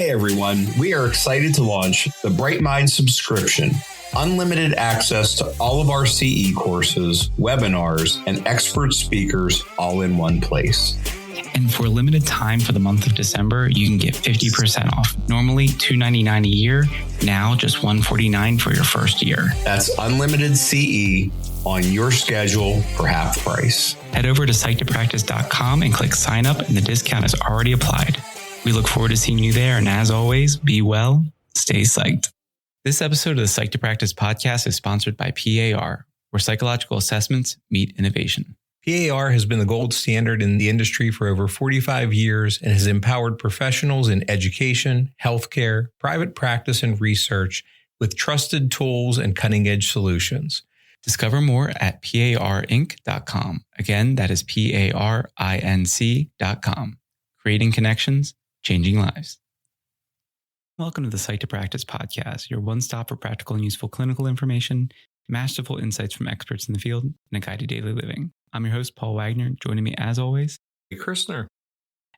Hey everyone, we are excited to launch the Bright Mind subscription. Unlimited access to all of our CE courses, webinars, and expert speakers all in one place. And for a limited time for the month of December, you can get 50% off. Normally $299 a year, now just $149 for your first year. That's unlimited CE on your schedule for half price. Head over to psych2practice.com and click sign up, and the discount is already applied. We look forward to seeing you there. And as always, be well, stay psyched. This episode of the Psych to Practice podcast is sponsored by PAR, where psychological assessments meet innovation. PAR has been the gold standard in the industry for over 45 years and has empowered professionals in education, healthcare, private practice, and research with trusted tools and cutting-edge solutions. Discover more at parinc.com. Again, that is parinc.com. Creating connections, changing lives. Welcome to the Psych to Practice podcast, your one-stop for practical and useful clinical information, masterful insights from experts in the field, and a guide to daily living. I'm your host, Paul Wagner. Joining me, as always, Ray Christner.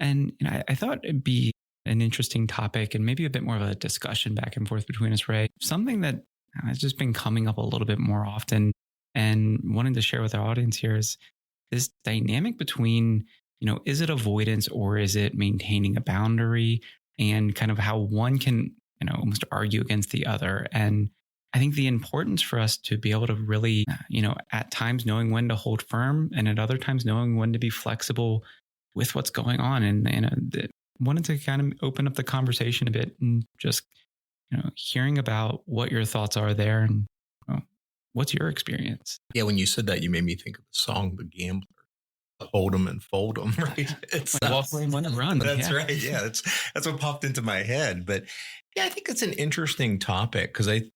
And I thought it'd be an interesting topic and maybe a bit more of a discussion back and forth between us, Ray. Something that has just been coming up a little bit more often and wanted to share with our audience here is this dynamic between, is it avoidance or is it maintaining a boundary, and kind of how one can, almost argue against the other. And I think the importance for us to be able to really, at times knowing when to hold firm and at other times knowing when to be flexible with what's going on. And wanted to kind of open up the conversation a bit and just, hearing about what your thoughts are there and what's your experience. Yeah, when you said that, you made me think of the song The Gambler. Hold 'em and fold 'em, right? It's walk away and run. That's right. Yeah, that's what popped into my head. But yeah, I think it's an interesting topic because it's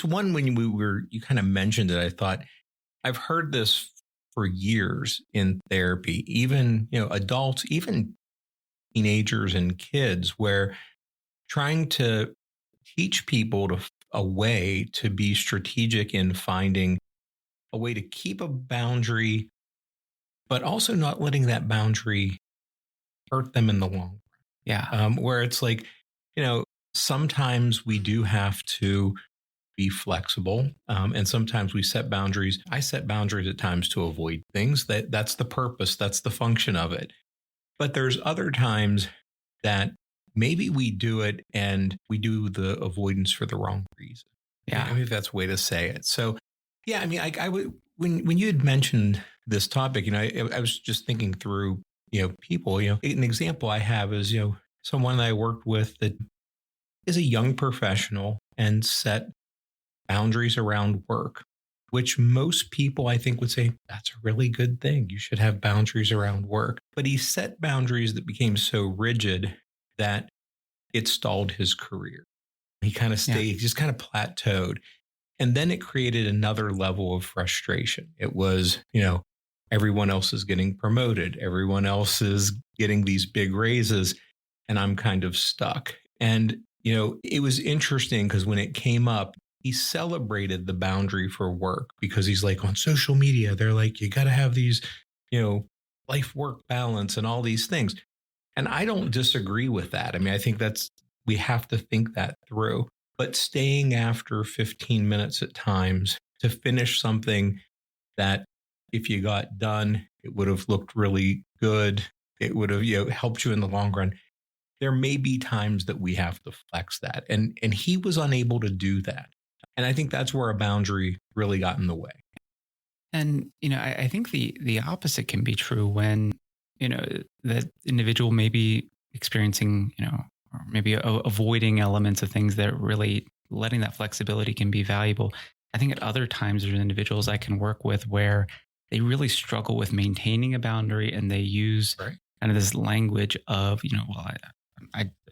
one when you kind of mentioned it. I thought I've heard this for years in therapy, even adults, even teenagers and kids, where trying to teach people a way to be strategic in finding a way to keep a boundary, but also not letting that boundary hurt them in the long run. Yeah. Where it's like, sometimes we do have to be flexible. And sometimes we set boundaries. I set boundaries at times to avoid things. That's the purpose. That's the function of it. But there's other times that maybe we do it and we do the avoidance for the wrong reason. Yeah. I mean, that's a way to say it. So yeah, I mean, I would, when you had mentioned this topic, I was just thinking through, people, an example I have is, someone that I worked with that is a young professional and set boundaries around work, which most people I think would say that's a really good thing. You should have boundaries around work. But he set boundaries that became so rigid that it stalled his career. He kind of stayed, just kind of plateaued. And then it created another level of frustration. It was, everyone else is getting promoted. Everyone else is getting these big raises, and I'm kind of stuck. And, it was interesting because when it came up, he celebrated the boundary for work because he's like, on social media, they're like, you got to have these, life-work balance and all these things. And I don't disagree with that. I mean, I think we have to think that through. But staying after 15 minutes at times to finish something that if you got done, it would have looked really good. It would have helped you in the long run. There may be times that we have to flex that. And he was unable to do that. And I think that's where a boundary really got in the way. And, I think the opposite can be true when, that individual may be experiencing, or maybe avoiding elements of things that really letting that flexibility can be valuable. I think at other times there's individuals I can work with where they really struggle with maintaining a boundary and they use kind of this language of,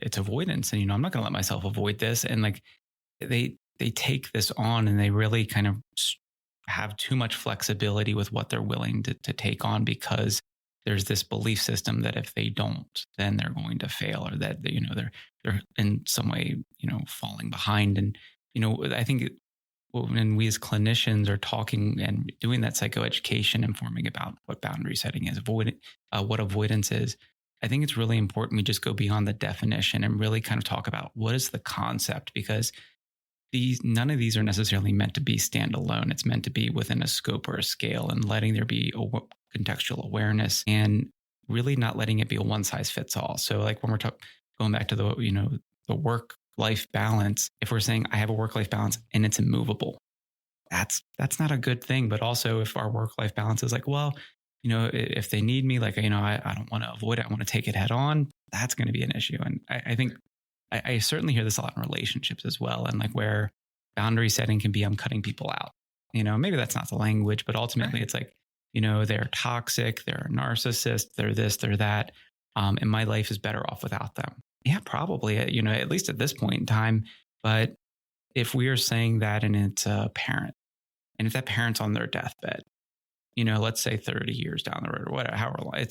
it's avoidance and, I'm not going to let myself avoid this. And like they take this on and they really kind of have too much flexibility with what they're willing to take on because there's this belief system that if they don't, then they're going to fail or that, they're in some way, falling behind. And, I think when we as clinicians are talking and doing that psychoeducation, informing about what boundary setting is, what avoidance is, I think it's really important we just go beyond the definition and really kind of talk about what is the concept, because none of these are necessarily meant to be standalone. It's meant to be within a scope or a scale, and letting there be a contextual awareness and really not letting it be a one size fits all. So like when we're going back to the work-life balance, if we're saying I have a work-life balance and it's immovable, that's not a good thing. But also if our work-life balance is like, well, if they need me, like, I don't want to avoid it, I want to take it head on, that's going to be an issue. And I think I certainly hear this a lot in relationships as well. And like where boundary setting can be, I'm cutting people out, maybe that's not the language, but ultimately it's like, they're toxic, they're a narcissist, they're this, they're that. And my life is better off without them. Yeah, probably, at least at this point in time. But if we are saying that and it's a parent, and if that parent's on their deathbed, let's say 30 years down the road or whatever, however long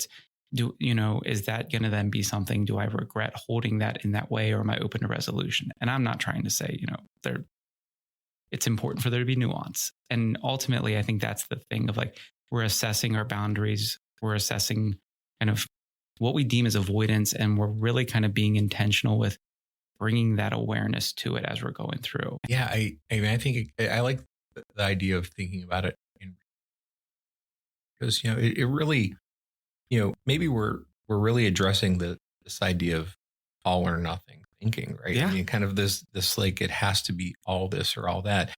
is that going to then be something, do I regret holding that in that way, or am I open to resolution? And I'm not trying to say, it's important for there to be nuance. And ultimately, I think that's the thing of like, we're assessing our boundaries. We're assessing kind of what we deem as avoidance. And we're really kind of being intentional with bringing that awareness to it as we're going through. Yeah. I mean, I think I like the idea of thinking about it because, it really, maybe we're really addressing this idea of all or nothing thinking, right? Yeah. I mean, kind of this like, it has to be all this or all that.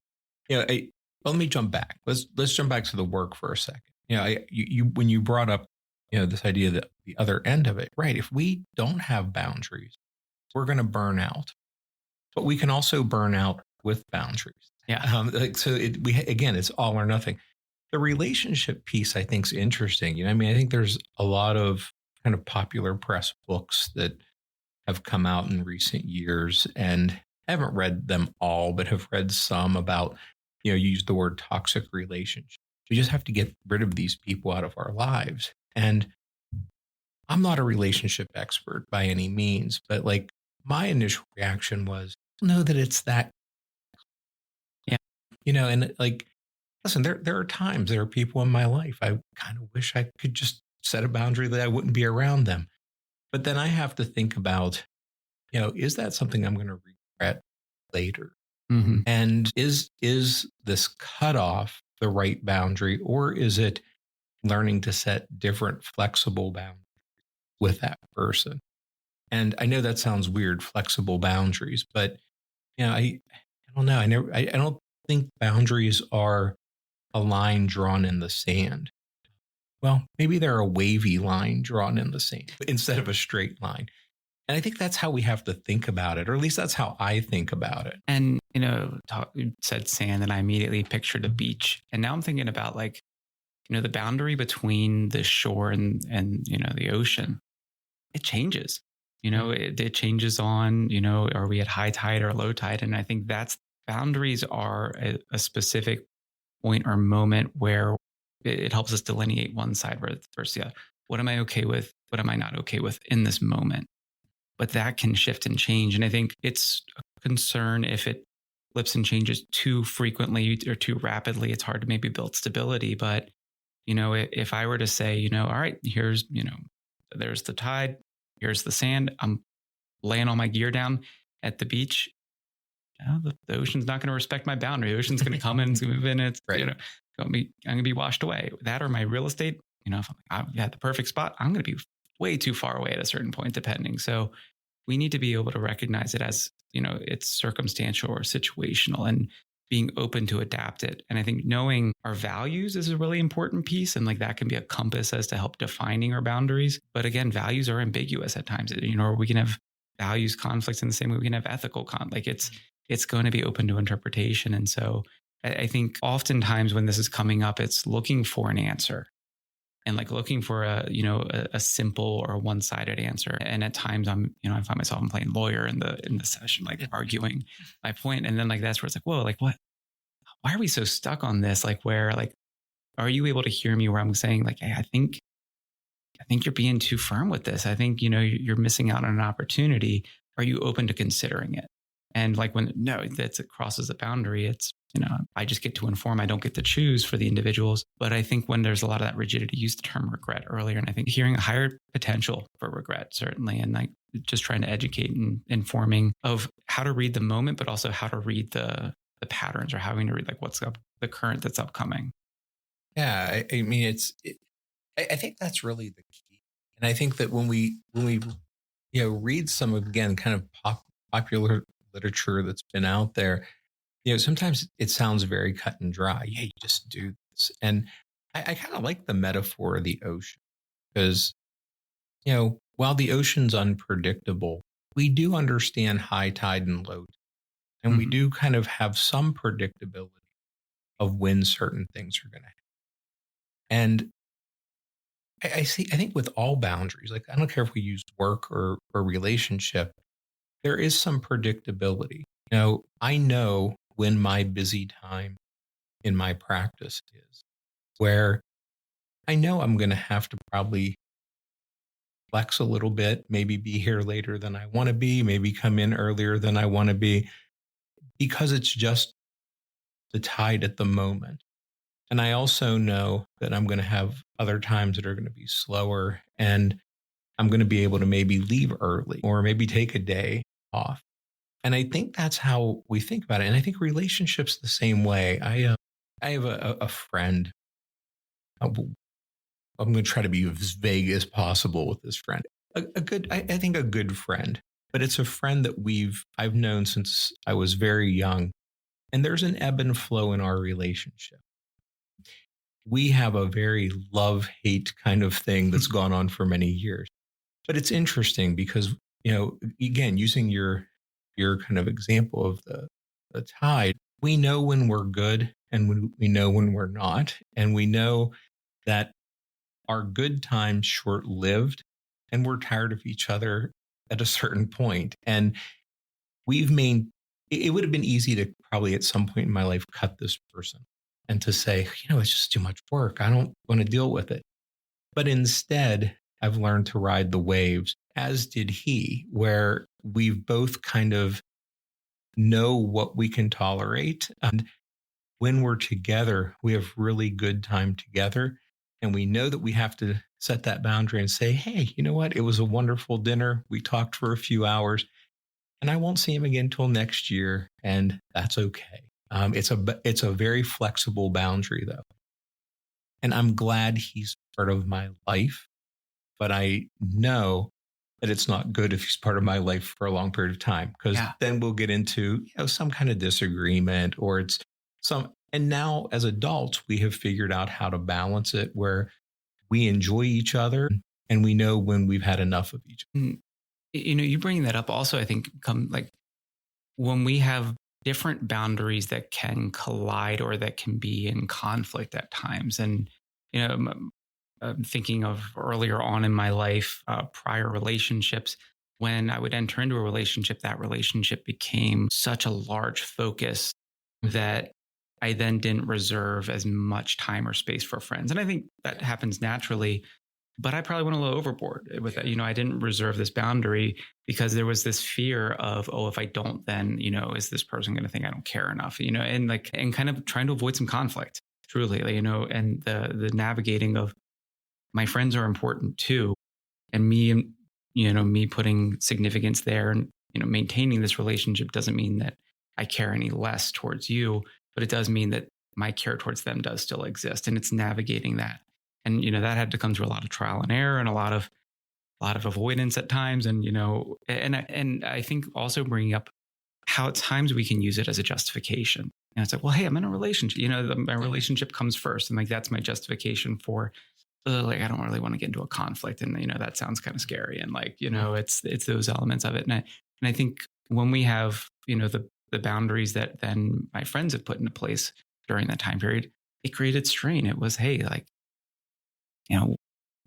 Let me jump back. Let's jump back to the work for a second. When you brought up, this idea that the other end of it, right? If we don't have boundaries, we're going to burn out, but we can also burn out with boundaries. Yeah. It's all or nothing. The relationship piece, I think, is interesting. I think there's a lot of kind of popular press books that have come out in recent years, and I haven't read them all, but have read some about, you use the word toxic relationship. We just have to get rid of these people out of our lives. And I'm not a relationship expert by any means, but like my initial reaction was, know that it's that. Yeah. And like, listen, there are times there are people in my life I kind of wish I could just set a boundary that I wouldn't be around them. But then I have to think about, is that something I'm going to regret later? Mm-hmm. And is this cutoff the right boundary, or is it learning to set different flexible boundaries with that person? And I know that sounds weird, flexible boundaries, but I don't know. I don't think boundaries are a line drawn in the sand. Well, maybe they're a wavy line drawn in the sand instead of a straight line. And I think that's how we have to think about it, or at least that's how I think about it. And, you said sand, and I immediately pictured a beach. And now I'm thinking about like, the boundary between the shore and the ocean, it changes. It changes on, are we at high tide or low tide? And I think boundaries are a specific point or moment where it helps us delineate one side versus the other. What am I okay with? What am I not okay with in this moment? But that can shift and change. And I think it's a concern if it flips and changes too frequently or too rapidly. It's hard to maybe build stability. But, if I were to say, all right, here's, there's the tide, here's the sand, I'm laying all my gear down at the beach. The ocean's not going to respect my boundary. The ocean's going to come in, it's going to move in. It's, right. I'm going to be washed away. That or my real estate, if I'm at the perfect spot, I'm going to be way too far away at a certain point, depending. So we need to be able to recognize it as, it's circumstantial or situational, and being open to adapt it. And I think knowing our values is a really important piece. And like that can be a compass as to help defining our boundaries. But again, values are ambiguous at times, or we can have values conflicts in the same way we can have ethical conflict. Like it's going to be open to interpretation. And so I think oftentimes when this is coming up, it's looking for an answer and like looking for a simple or a one-sided answer. And at times I find myself playing lawyer in the session, like arguing my point. And then like, that's where it's like, whoa, like what, why are we so stuck on this? Like where, like, are you able to hear me where I'm saying like, hey, I think you're being too firm with this. I think, you're missing out on an opportunity. Are you open to considering it? And like when, no, it crosses a boundary, it's, I just get to inform. I don't get to choose for the individuals. But I think when there's a lot of that rigidity, you used the term regret earlier. And I think hearing a higher potential for regret, certainly. And like just trying to educate and informing of how to read the moment, but also how to read the patterns, or having to read like what's up, the current that's upcoming. Yeah. I mean, I think that's really the key. And I think that when we read some, again, kind of popular literature that's been out there, sometimes it sounds very cut and dry. Yeah, you just do this. And I kind of like the metaphor of the ocean, because, while the ocean's unpredictable, we do understand high tide and low tide. And we do kind of have some predictability of when certain things are going to happen. And I think with all boundaries, like I don't care if we use work or relationship, there is some predictability. I know when my busy time in my practice is, where I know I'm going to have to probably flex a little bit, maybe be here later than I want to be, maybe come in earlier than I want to be, because it's just the tide at the moment. And I also know that I'm going to have other times that are going to be slower, and I'm going to be able to maybe leave early or maybe take a day off. And I think that's how we think about it. And I think relationships the same way. I have a friend. I'm going to try to be as vague as possible with this friend. I think a good friend, but it's a friend that I've known since I was very young. And there's an ebb and flow in our relationship. We have a very love-hate kind of thing that's gone on for many years. But it's interesting because, again, using your kind of example of the tide, we know when we're good and we know when we're not. And we know that our good times short-lived, and we're tired of each other at a certain point. And it would have been easy to probably at some point in my life cut this person and to say, it's just too much work. I don't want to deal with it. But instead, I've learned to ride the waves, as did he, where we've both kind of know what we can tolerate. And when we're together, we have really good time together. And we know that we have to set that boundary and say, hey, you know what? It was a wonderful dinner. We talked for a few hours, and I won't see him again till next year. And that's okay. It's a very flexible boundary, though. And I'm glad he's part of my life, but I know that it's not good if he's part of my life for a long period of time, because then we'll get into some kind of disagreement, or and now as adults, we have figured out how to balance it where we enjoy each other and we know when we've had enough of each other. You bringing that up also, I think, when we have different boundaries that can collide or that can be in conflict at times. And, I'm thinking of earlier on in my life, prior relationships, when I would enter into a relationship, that relationship became such a large focus that I then didn't reserve as much time or space for friends. And I think that happens naturally, but I probably went a little overboard with that. I didn't reserve this boundary because there was this fear of, if I don't, then, is this person going to think I don't care enough, and kind of trying to avoid some conflict, truly, and the navigating of my friends are important too. And me putting significance there and, maintaining this relationship doesn't mean that I care any less towards you, but it does mean that my care towards them does still exist. And it's navigating that. And, that had to come through a lot of trial and error and a lot of avoidance at times. And, and I think also bringing up how at times we can use it as a justification. And it's like, well, hey, I'm in a relationship, my relationship comes first. And that's my justification for I don't really want to get into a conflict. And, that sounds kind of scary. And it's those elements of it. And I think when we have, the boundaries that then my friends have put into place during that time period, it created strain. It was, hey,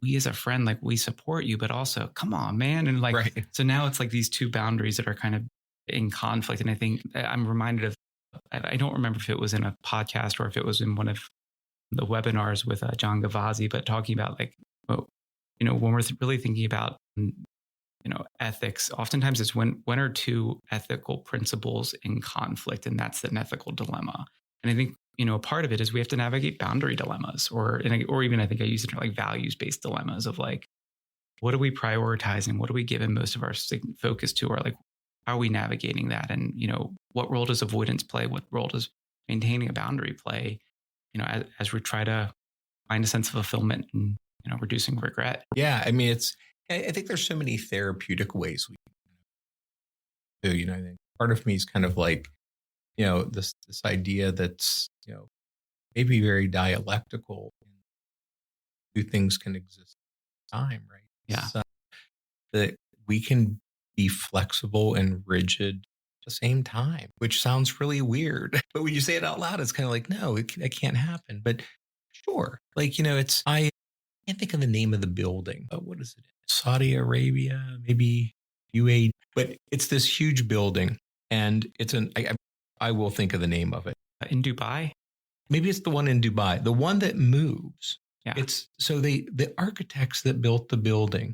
we as a friend, we support you, but also come on, man. And right. So now it's these two boundaries that are kind of in conflict. And I think I'm reminded of, I don't remember if it was in a podcast or if it was in one of the webinars with John Gavazzi, but talking about when we're really thinking about ethics, oftentimes it's when are two ethical principles in conflict, and that's an ethical dilemma. And I think, a part of it is we have to navigate boundary dilemmas, or even I think I use it like values-based dilemmas of like, what are we prioritizing? What are we giving most of our focus to? Or like, how are we navigating that? And, what role does avoidance play? What role does maintaining a boundary play, as we try to find a sense of fulfillment and, reducing regret? Yeah. I mean, I think there's so many therapeutic ways we can do, I think part of me is kind of like, this idea that's, maybe very dialectical. Two things can exist at the time, right? Yeah. So that we can be flexible and rigid at the same time, which sounds really weird. But when you say it out loud, it's kind of like, no, it can't happen. But sure. Like, I can't think of the name of the building, but what is it? Saudi Arabia, maybe UAE, but it's this huge building, and I will think of the name of it. In Dubai? Maybe it's the one in Dubai, the one that moves. Yeah. It's so the architects that built the building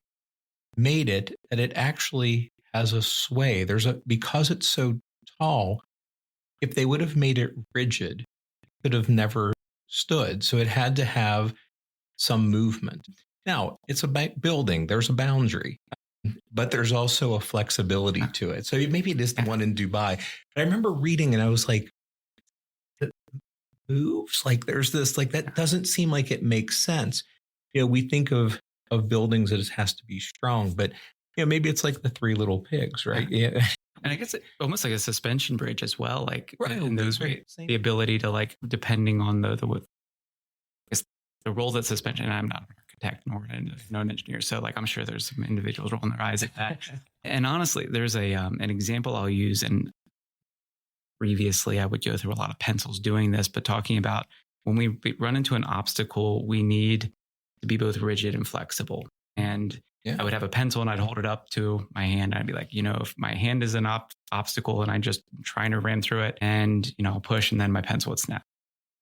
made it that it actually has a sway. Because it's so tall, if they would have made it rigid, it could have never stood. So it had to have some movement. Now, it's a building. There's a boundary, but there's also a flexibility to it. So maybe it is the one in Dubai. But I remember reading and I was like, it moves? Like there's this, like that doesn't seem like it makes sense. We think of buildings that it has to be strong, but maybe it's like the Three Little Pigs, right? Yeah. And I guess almost like a suspension bridge as well. Like in those right. the ability to like, depending on the role that suspension, and I'm not an architect nor an engineer. So like, I'm sure there's some individuals rolling their eyes at that. And honestly, there's an example I'll use. And previously I would go through a lot of pencils doing this, but talking about when we run into an obstacle, we need to be both rigid and flexible. And I would have a pencil and I'd hold it up to my hand. I'd be like, if my hand is an obstacle and I just trying to ram through it and, I'll push and then my pencil would snap.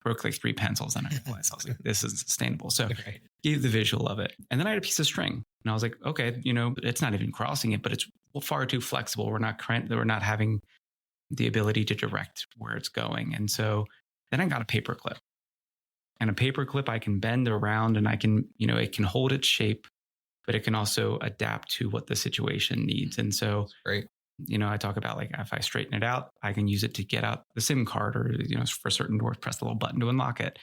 Broke like 3 pencils and I realized I was like, this isn't sustainable. So gave the visual of it. And then I had a piece of string and I was like, okay, it's not even crossing it, but it's far too flexible. We're not having the ability to direct where it's going. And so then I got a paper clip, and a paper clip I can bend around and I can, it can hold its shape, but it can also adapt to what the situation needs. And so, great. I talk about like, if I straighten it out, I can use it to get out the SIM card, or, for certain doors, press the little button to unlock it.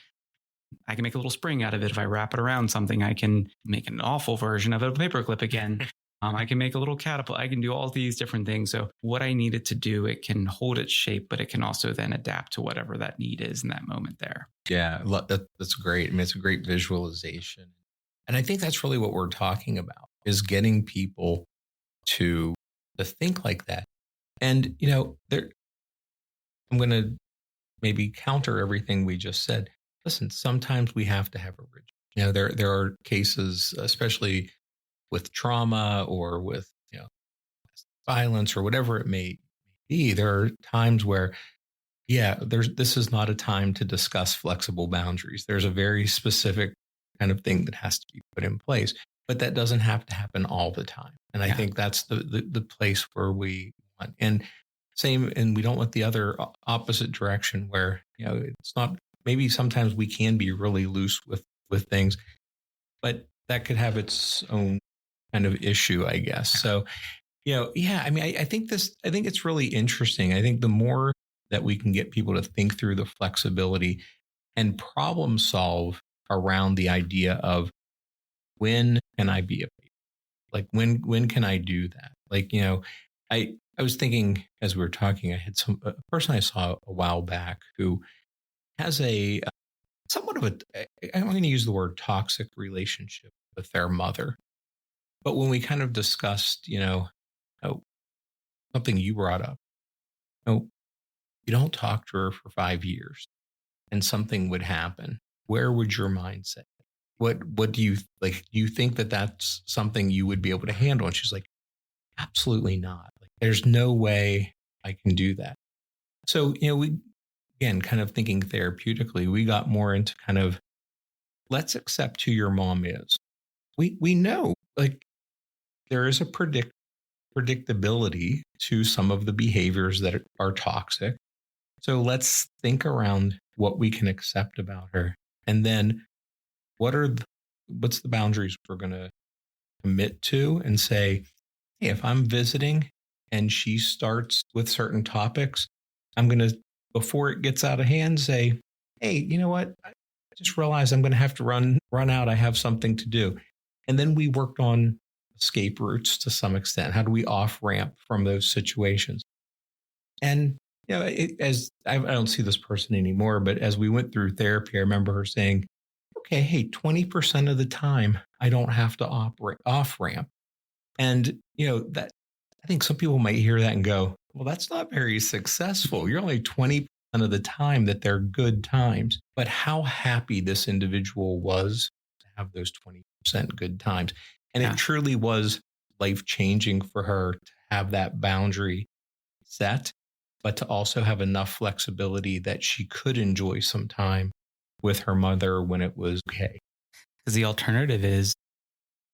I can make a little spring out of it. If I wrap it around something, I can make an awful version of a paperclip again. I can make a little catapult. I can do all these different things. So what I need it to do, it can hold its shape, but it can also then adapt to whatever that need is in that moment there. Yeah, that's great. I mean, it's a great visualization. And I think that's really what we're talking about, is getting people to think like that. And, I'm going to maybe counter everything we just said. Listen, sometimes we have to have a rigid. There are cases, especially with trauma or with, violence or whatever it may be. There are times where, this is not a time to discuss flexible boundaries. There's a very specific kind of thing that has to be put in place, but that doesn't have to happen all the time. And I think that's the place where we want. And we don't want the other opposite direction where, it's not, maybe sometimes we can be really loose with things, but that could have its own kind of issue, I guess. So, I mean, I think it's really interesting. I think the more that we can get people to think through the flexibility and problem solve around the idea of, when can I be a patient? Like when can I do that? Like, I was thinking as we were talking, I had a person I saw a while back who has a somewhat of I'm going to use the word toxic relationship with their mother. But when we kind of discussed, something you brought up, you don't talk to her for 5 years and something would happen, where would your mind say? What do you like? Do you think that that's something you would be able to handle? And she's like, absolutely not. Like, there's no way I can do that. So, we, again, kind of thinking therapeutically, we got more into kind of, let's accept who your mom is. We know, like, there is a predictability to some of the behaviors that are toxic. So let's think around what we can accept about her. And then what's the boundaries we're going to commit to and say, hey, if I'm visiting and she starts with certain topics, I'm going to, before it gets out of hand, say, hey, you know what? I just realized I'm going to have to run out. I have something to do. And then we worked on escape routes to some extent. How do we off ramp from those situations? And I don't see this person anymore, but as we went through therapy, I remember her saying, okay, hey, 20% of the time I don't have to off ramp. And that, I think some people might hear that and go, well, that's not very successful. You're only 20% of the time that they're good times. But how happy this individual was to have those 20% good times. And It truly was life-changing for her to have that boundary set, but to also have enough flexibility that she could enjoy some time with her mother when it was okay. Because the alternative is,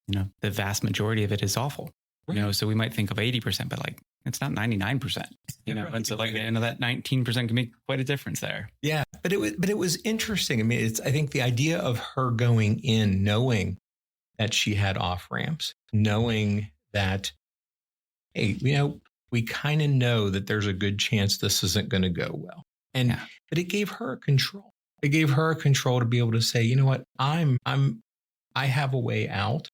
the vast majority of it is awful. Right. So we might think of 80%, but like it's not 99%. Right. And so like that 19% can make quite a difference there. Yeah, but it was interesting. I mean, I think the idea of her going in knowing that she had off ramps, knowing that, hey, we kind of know that there's a good chance this isn't going to go well. But it gave her control. It gave her control to be able to say, you know what, I have a way out,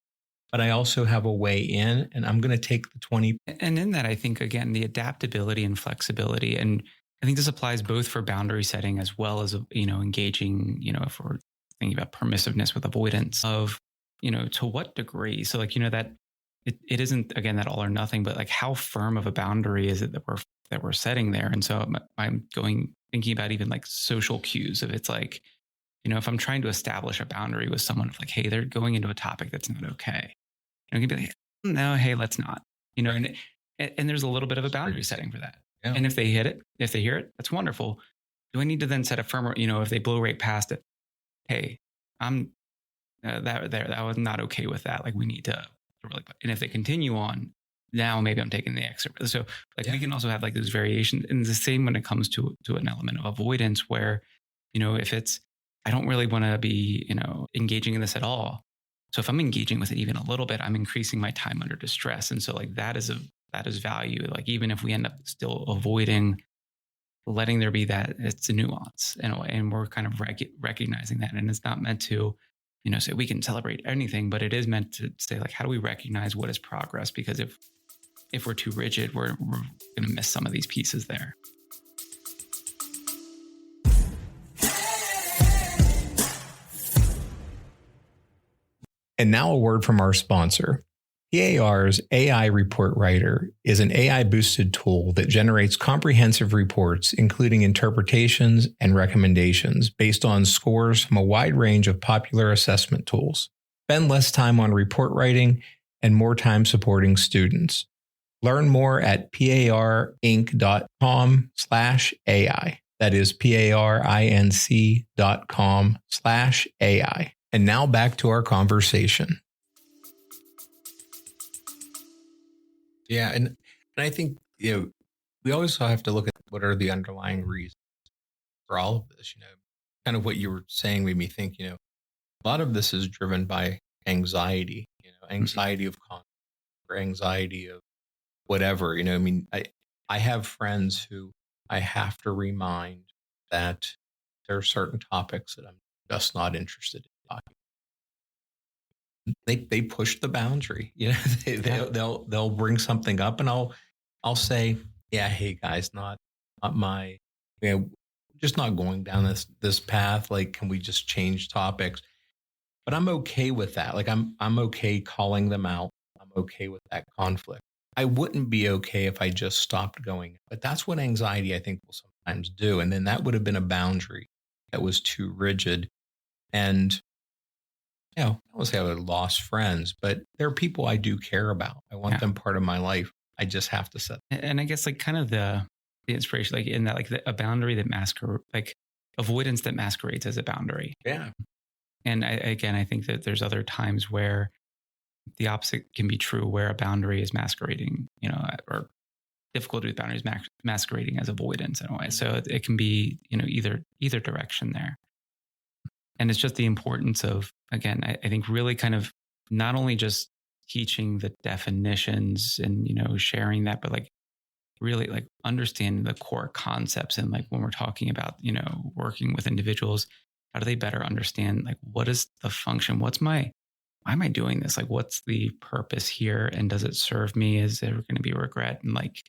but I also have a way in, and I'm going to take the 20. And in that, I think, again, the adaptability and flexibility, and I think this applies both for boundary setting as well as, engaging, if we're thinking about permissiveness with avoidance of, to what degree. So like, that it isn't, again, that all or nothing, but like how firm of a boundary is it that we're setting there? And so I'm thinking about even like social cues. If it's like, if I'm trying to establish a boundary with someone, like, hey, they're going into a topic that's not okay, you can be like, no, hey, let's not, and there's a little bit of a boundary setting for that. Yeah. And if they hear it, that's wonderful. Do I need to then set a firmer, if they blow right past it, hey, I'm that was not okay with that. Like we need to really, and if they continue on, now maybe I'm taking the extra. So we can also have like those variations, and the same when it comes to an element of avoidance where, if it's, I don't really want to be, engaging in this at all. So if I'm engaging with it even a little bit, I'm increasing my time under distress. And so like that is value. Like even if we end up still avoiding, letting there be that, it's a nuance and we're kind of recognizing that. And it's not meant to, say we can celebrate anything, but it is meant to say like, how do we recognize what is progress? Because if we're too rigid, we're going to miss some of these pieces there. And now a word from our sponsor. PAR's AI Report Writer is an AI-boosted tool that generates comprehensive reports, including interpretations and recommendations based on scores from a wide range of popular assessment tools. Spend less time on report writing and more time supporting students. Learn more at parinc.com/AI. That is parinc.com/AI. And now back to our conversation. Yeah, and I think we always have to look at what are the underlying reasons for all of this. Kind of what you were saying made me think. A lot of this is driven by anxiety. Anxiety of conflict or anxiety of whatever. I have friends who I have to remind that there are certain topics that I'm just not interested in talking. They push the boundary. They'll bring something up, and I'll say, yeah, hey guys, not my, just not going down this path. Like, can we just change topics? But I'm okay with that. Like, I'm okay calling them out. I'm okay with that conflict. I wouldn't be okay if I just stopped going. But that's what anxiety, I think, will sometimes do. And then that would have been a boundary that was too rigid. And I don't want to say I would have lost friends, but there are people I do care about. I want them part of my life. I just have to set. And I guess like kind of the inspiration, like in that, like a boundary that like avoidance that masquerades as a boundary. Yeah. And I think that there's other times where, the opposite can be true where a boundary is masquerading, or difficulty with boundaries masquerading as avoidance in a way. So it can be, either direction there. And it's just the importance of, again, I think really kind of not only just teaching the definitions and, sharing that, but like really like understanding the core concepts. And like when we're talking about, working with individuals, how do they better understand like what is the function? Why am I doing this? Like, what's the purpose here? And does it serve me? Is there going to be regret? And like,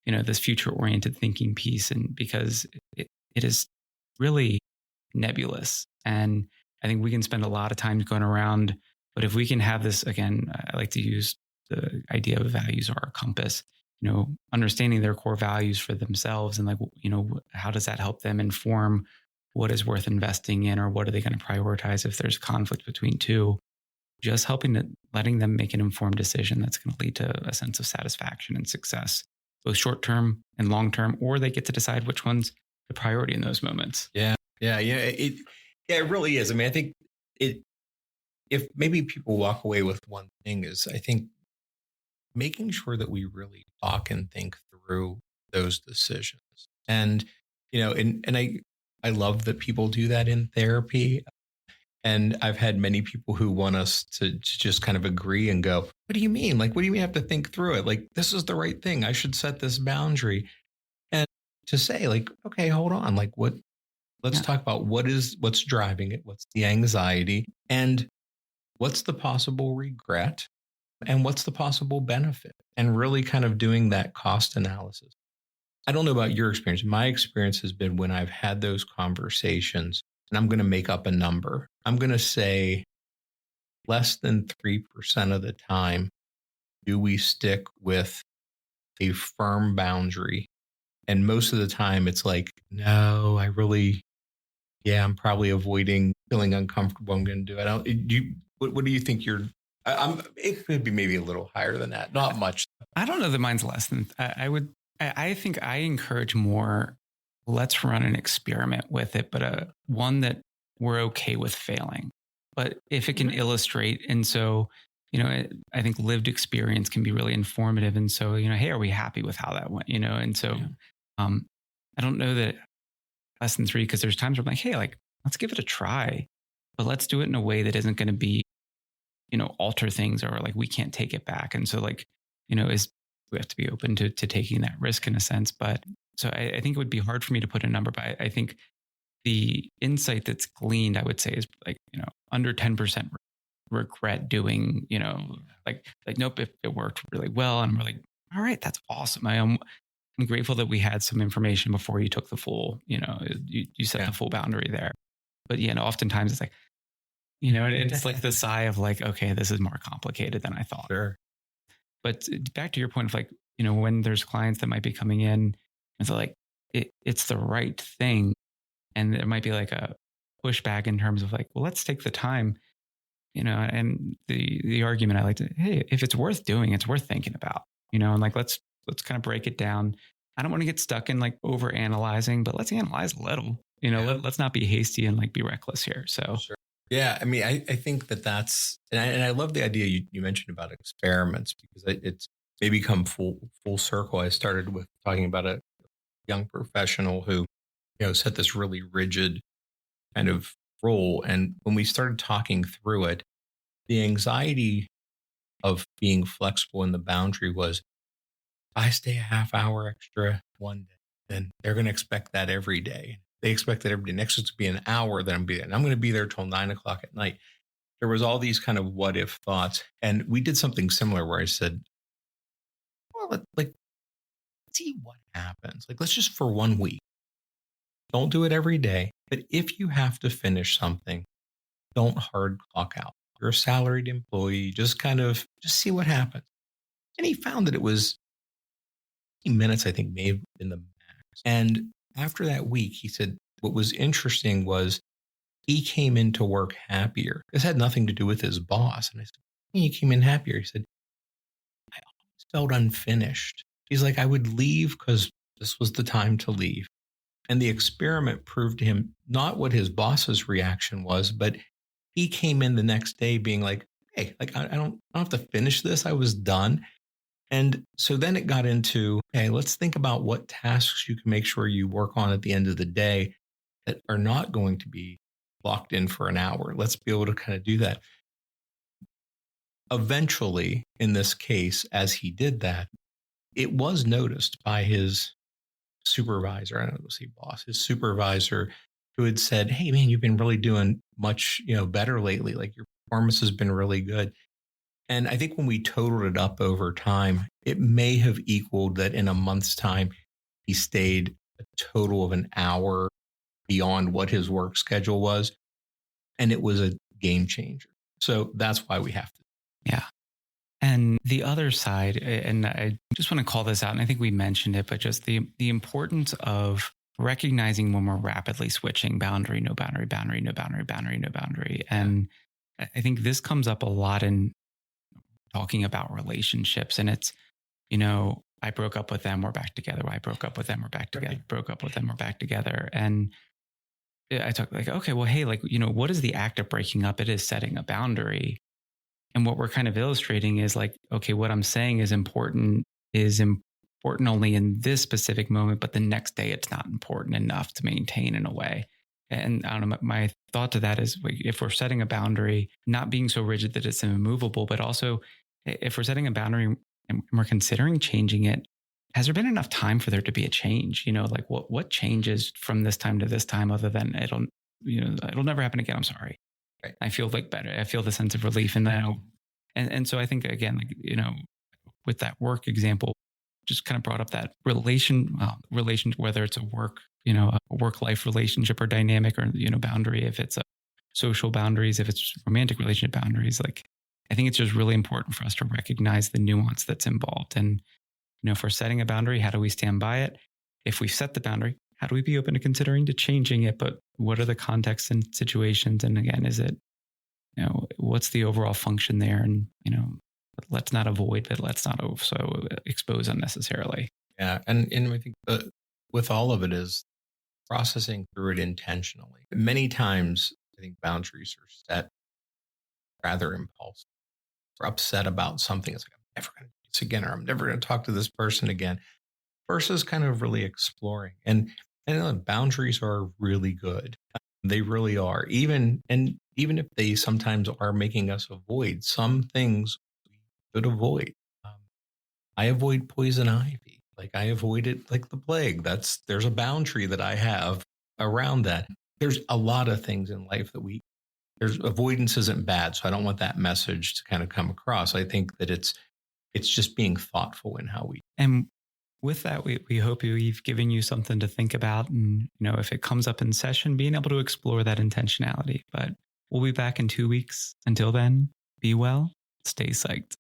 this future oriented thinking piece. And because it is really nebulous. And I think we can spend a lot of time going around, but if we can have this, again, I like to use the idea of values or our compass, understanding their core values for themselves and like, how does that help them inform what is worth investing in, or what are they going to prioritize if there's conflict between two? Just letting them make an informed decision that's going to lead to a sense of satisfaction and success, both short term and long term, or they get to decide which one's the priority in those moments. Yeah. It really is. I mean, I think if maybe people walk away with one thing is, I think making sure that we really talk and think through those decisions. And, and I love that people do that in therapy. And I've had many people who want us to just kind of agree and go, what do you mean? Like, what do you mean I have to think through it? Like, this is the right thing. I should set this boundary. And to say like, okay, hold on. Like let's talk about what's driving it. What's the anxiety, and what's the possible regret, and what's the possible benefit, and really kind of doing that cost analysis. I don't know about your experience. My experience has been when I've had those conversations, and I'm going to make up a number. I'm going to say less than 3% of the time do we stick with a firm boundary. And most of the time it's like, no, I'm probably avoiding feeling uncomfortable. I'm going to do it. What do you think it could be maybe a little higher than that. Not much. I don't know that mine's less than, I think I encourage more, let's run an experiment with it, but one that we're okay with failing. But if it can illustrate, and so, I think lived experience can be really informative. And so, hey, are we happy with how that went? And so I don't know that less than 3, because there's times where I'm like, hey, like, let's give it a try, but let's do it in a way that isn't going to be, alter things, or like we can't take it back. And so like, we have to be open to taking that risk in a sense. But so I think it would be hard for me to put a number, but I think the insight that's gleaned, I would say, is like, under 10% regret doing, like, nope, if it worked really well. And I'm like, all right, that's awesome. I'm grateful that we had some information before you took the full, you set the full boundary there. But, oftentimes it's like, it's like the sigh of like, okay, this is more complicated than I thought. Sure. But back to your point of like, when there's clients that might be coming in and so like, it's the right thing. And there might be like a pushback in terms of like, well, let's take the time, and the argument I like to, hey, if it's worth doing, it's worth thinking about, and like, let's kind of break it down. I don't want to get stuck in like over analyzing, but let's analyze a little, let's not be hasty and like be reckless here. So, sure. Yeah. I mean, I think that's, and I love the idea you mentioned about experiments, because it's maybe come full circle. I started with talking about a young professional who, set this really rigid kind of role. And when we started talking through it, the anxiety of being flexible in the boundary was, if I stay a half hour extra one day, then they're going to expect that every day. They expect that every day. Next, it's to be an hour that I'm be there. And I'm going to be there till 9 o'clock at night. There was all these kind of what if thoughts. And we did something similar where I said, well, let's see what happens. Like, let's just for 1 week. Don't do it every day. But if you have to finish something, don't hard clock out. You're a salaried employee. Just see what happens. And he found that it was 15 minutes, I think, may have been the max. And after that week, he said, what was interesting was he came into work happier. This had nothing to do with his boss. And I said, he came in happier. He said, I always felt unfinished. He's like, I would leave because this was the time to leave. And the experiment proved to him not what his boss's reaction was, but he came in the next day being like, okay, like I don't have to finish this. I was done. And so then it got into, hey, let's think about what tasks you can make sure you work on at the end of the day that are not going to be locked in for an hour. Let's be able to kind of do that. Eventually, in this case, as he did that, it was noticed by his supervisor. I don't know, say boss, his supervisor, who had said, "Hey, man, you've been really doing much, better lately. Like your performance has been really good." And I think when we totaled it up over time, it may have equaled that in a month's time, he stayed a total of an hour beyond what his work schedule was. And it was a game changer. So that's why we have to. Yeah. And the other side, and I just want to call this out, and I think we mentioned it, but just the importance of recognizing when we're rapidly switching boundary, no boundary, boundary, no boundary, boundary, no boundary. And I think this comes up a lot in talking about relationships. And it's, I broke up with them, we're back together. I broke up with them, we're back together. Right. Broke up with them, we're back together. And I talk like, okay, well, hey, like, what is the act of breaking up? It is setting a boundary. And what we're kind of illustrating is like, okay, what I'm saying is important only in this specific moment, but the next day it's not important enough to maintain in a way. And I don't know, my thought to that is if we're setting a boundary, not being so rigid that it's immovable, but also if we're setting a boundary and we're considering changing it, has there been enough time for there to be a change? Like what changes from this time to this time other than it'll never happen again. I'm sorry. Right. I feel like better. I feel the sense of relief in that. And so I think, again, like, with that work example, just kind of brought up that relation, whether it's a work-life relationship or dynamic or, boundary, if it's a social boundaries, if it's romantic relationship boundaries, like, I think it's just really important for us to recognize the nuance that's involved. And, if we're setting a boundary, how do we stand by it? If we set the boundary, how do we be open to considering to changing it? But what are the contexts and situations? And again, is it, what's the overall function there? And, let's not avoid, but let's not also expose unnecessarily. Yeah. And I think with all of it is processing through it intentionally. Many times, I think boundaries are set rather impulsive. We're upset about something. It's like, I'm never going to do this again, or I'm never going to talk to this person again, versus kind of really exploring. And boundaries are really good. They really are. Even if they sometimes are making us avoid some things we could avoid. I avoid poison ivy. Like I avoid it like the plague. There's a boundary that I have around that. There's a lot of things in life that avoidance isn't bad. So I don't want that message to kind of come across. I think that it's just being thoughtful in how we. And with that, we hope we've given you something to think about. And, if it comes up in session, being able to explore that intentionality. But we'll be back in 2 weeks. Until then, be well, stay psyched.